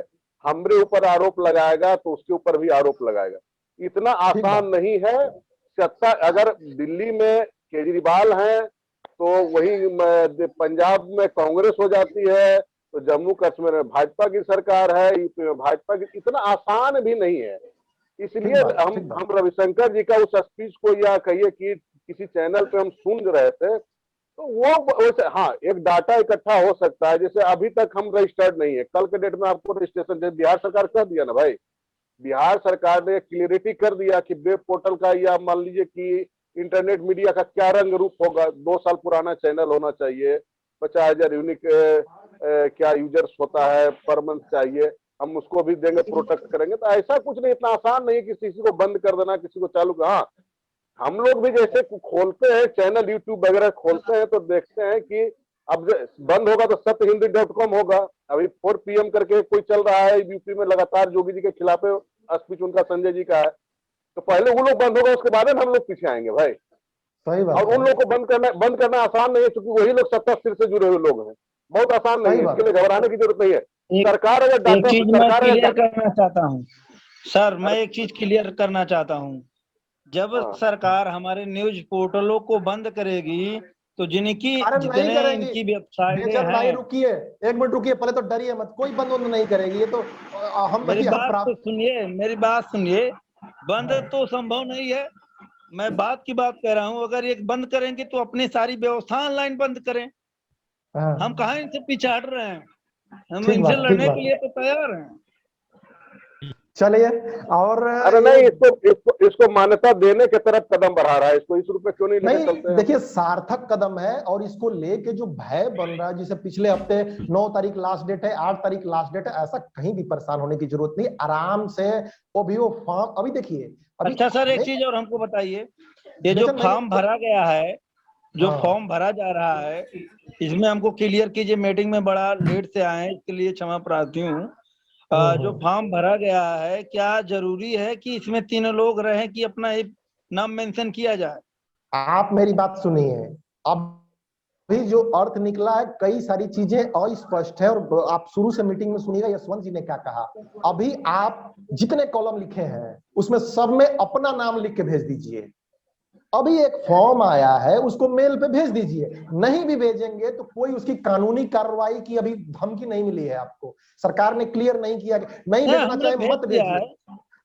हमरे ऊपर आरोप लगाएगा तो उसके ऊपर भी आरोप लगाएगा। इतना आसान नहीं है। सत्ता अगर दिल्ली में केजरीवाल है तो वही पंजाब में कांग्रेस हो जाती है, तो जम्मू कश्मीर में भाजपा की सरकार है, यूपी में भाजपा की। इतना आसान भी नहीं है। इसलिए हम रविशंकर जी का उस स्पीच को, या कहिए कि किसी चैनल पे हम सुन रहे थे, तो वो वैसे हाँ एक डाटा इकट्ठा हो सकता है। जैसे अभी तक हम रजिस्टर्ड नहीं है, कल के डेट में आपको रजिस्ट्रेशन, जैसे बिहार सरकार कह दिया ना भाई, बिहार सरकार ने क्लियरिटी कर दिया कि वेब पोर्टल का, या मान लीजिए कि इंटरनेट मीडिया का क्या रंग रूप होगा। 2 साल पुराना चैनल होना चाहिए, 50,000 यूनिक क्या यूजर्स होता है पर मंथ चाहिए, हम उसको भी देंगे, प्रोटेक्ट करेंगे। तो ऐसा कुछ नहीं, इतना आसान नहीं है कि किसी को बंद कर देना, किसी को चालू। हाँ, हम लोग भी जैसे खोलते हैं चैनल, यूट्यूब वगैरह खोलते हैं तो देखते हैं कि अब बंद होगा तो सत्यहिंदी.com होगा। अभी 4 PM करके कोई चल रहा है यूपी में लगातार, योगी जी के खिलाफ स्पीच उनका संजय जी का है, तो पहले वो लोग बंद होगा, उसके बाद हम लोग पीछे आएंगे भाई। सही बात और उन लोग को बंद करना आसान नहीं है, क्योंकि वही लोग सत्ता सिर से जुड़े हुए लोग हैं। बहुत आसान नहीं है, इसके लिए घबराने की जरूरत नहीं है। सरकार अगर एक चीज मैं क्लियर करना चाहता हूँ सर, मैं एक चीज क्लियर करना चाहता हूँ। जब सरकार हमारे न्यूज पोर्टलों को बंद करेगी तो जिनकी जितने इनकी वेबसाइटें हैं, रुकिए 1 मिनट रुकिए, पहले तो डरिए मत, कोई बंद नहीं करेगी। ये तो हम मेरी बात सुनिए, बंद तो संभव नहीं है। मैं बात की बात कह रहा हूँ, अगर एक बंद करेंगे तो अपनी सारी व्यवस्था ऑनलाइन बंद करें। हम कहाँ इनसे पीछे हट रहे हैं, हम इनसे लड़ने के लिए तो तैयार हैं। चलिए, और अरे नहीं, इसको मान्यता देने की तरफ कदम बढ़ा रहा है, इसको इस रूप में क्यों नहीं लेके चलते हैं? देखिए सार्थक कदम है, और इसको लेके जो भय बन रहा है, जिसे पिछले हफ्ते 9 तारीख लास्ट डेट है, 8 तारीख लास्ट डेट है, ऐसा कहीं भी परेशान होने की जरूरत नहीं। आराम से वो फॉर्म अभी देखिए। अच्छा सर, एक चीज और हमको बताइए, ये जो फॉर्म भरा गया है, जो फॉर्म भरा जा रहा है, इसमें हमको क्लियर कीजिए। मीटिंग में बड़ा लेट से आए, इसके लिए क्षमा प्रार्थी हूँ। जो फॉर्म भरा गया है, क्या जरूरी है कि इसमें 3 लोग रहें कि अपना एक नाम मेंशन किया जाए? आप मेरी बात सुनिए, अभी जो अर्थ निकला है, कई सारी चीजें अस्पष्ट है, और आप शुरू से मीटिंग में सुनिएगा यशवंत जी ने क्या कहा। अभी आप जितने कॉलम लिखे हैं उसमें सब में अपना नाम लिख के भेज दीजिए। अभी एक फॉर्म आया है, उसको मेल पे भेज दीजिए। नहीं भी भेजेंगे तो कोई उसकी कानूनी कार्रवाई की अभी धमकी नहीं मिली है आपको, सरकार ने क्लियर नहीं किया। नहीं भेजना चाहे मत भेजिए।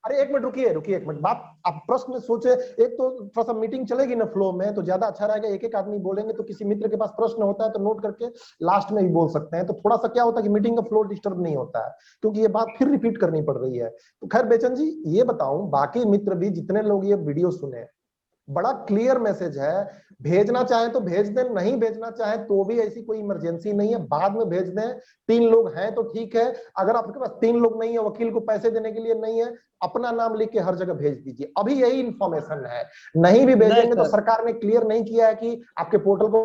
अरे 1 मिनट रुकिए 1 मिनट, बात आप प्रश्न में सोचे। एक तो थोड़ा सा मीटिंग चलेगी ना फ्लो में, तो ज्यादा अच्छा रहेगा। एक आदमी बोलेंगे तो किसी मित्र के पास प्रश्न होता है तो नोट करके लास्ट में भी बोल सकते हैं, तो थोड़ा सा क्या होता है कि मीटिंग का फ्लो डिस्टर्ब नहीं होता है, क्योंकि ये बात फिर रिपीट करनी पड़ रही है। तो खैर बेचन जी, ये बताऊं, बाकी मित्र भी जितने लोग ये वीडियो सुने, बड़ा क्लियर मैसेज है। भेजना चाहे तो भेज दें, नहीं भेजना चाहे तो भी ऐसी कोई इमरजेंसी नहीं है, बाद में भेज दें। 3 लोग हैं तो ठीक है, अगर आपके पास 3 लोग नहीं है, वकील को पैसे देने के लिए नहीं है, अपना नाम लिख के हर जगह भेज दीजिए। अभी यही इंफॉर्मेशन है। नहीं भी भेजेंगे तो सरकार ने क्लियर नहीं किया है कि आपके पोर्टल को